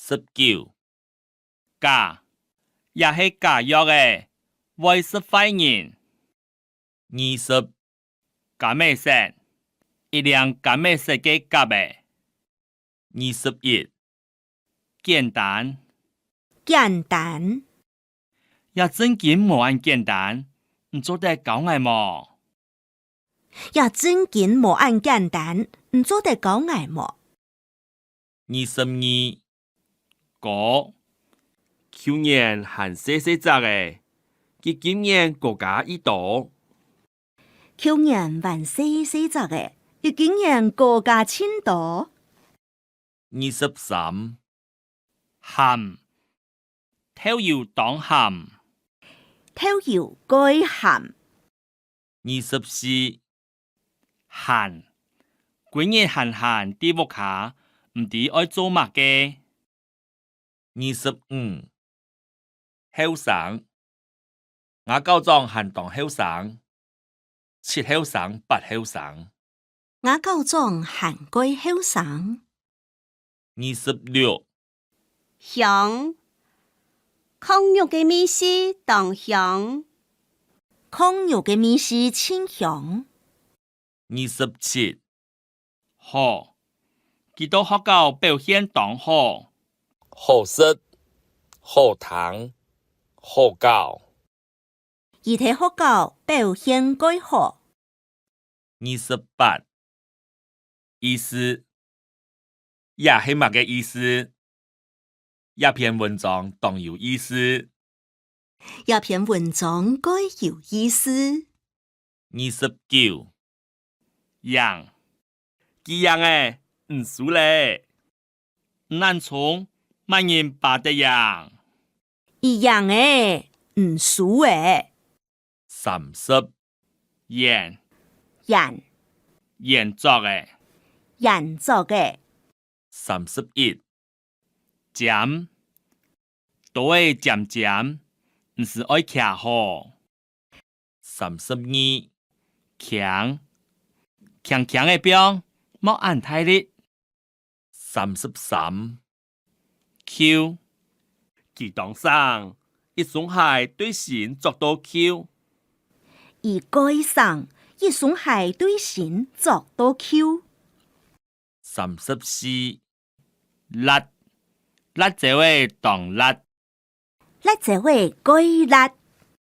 19假也是假藥的，會是壞人。20假咩色，一輛假咩色嘅甲的。21簡單，簡單，也真緊無按簡單，唔做得搞礙麼？也真緊無按簡單，唔做得搞礙麼？22個去年還細細隻的，佢今年國家一多。去年還細細隻的，佢今年國家千多。23鹹，偷油當鹹，偷油該鹹。24閒，幾日閒閒啲屋下，唔知愛做乜嘅。25後生，我夠裝閒當後生，7後生8後生。我夠裝閒該後生。26香，抗藥嘅意思當香，抗藥嘅意思清香。27好，幾多學校表現當好，好食，好糖，好教。而體學校表現該好。28意思，也係乜嘅意思？一篇文章當有意思。一篇文章該有意思。29樣，幾樣誒，唔輸咧。難從萬人把得樣。一樣誒，唔輸誒。30演，演作誒。演作嘅。31尖，都會尖尖，唔是愛徛好。32強，強強嘅表，冇按太力。33 Q， 佢當上一雙鞋對線作到 Q， 而該上一雙鞋對線作到 Q。34辣，辣這位當辣，辣這位該辣。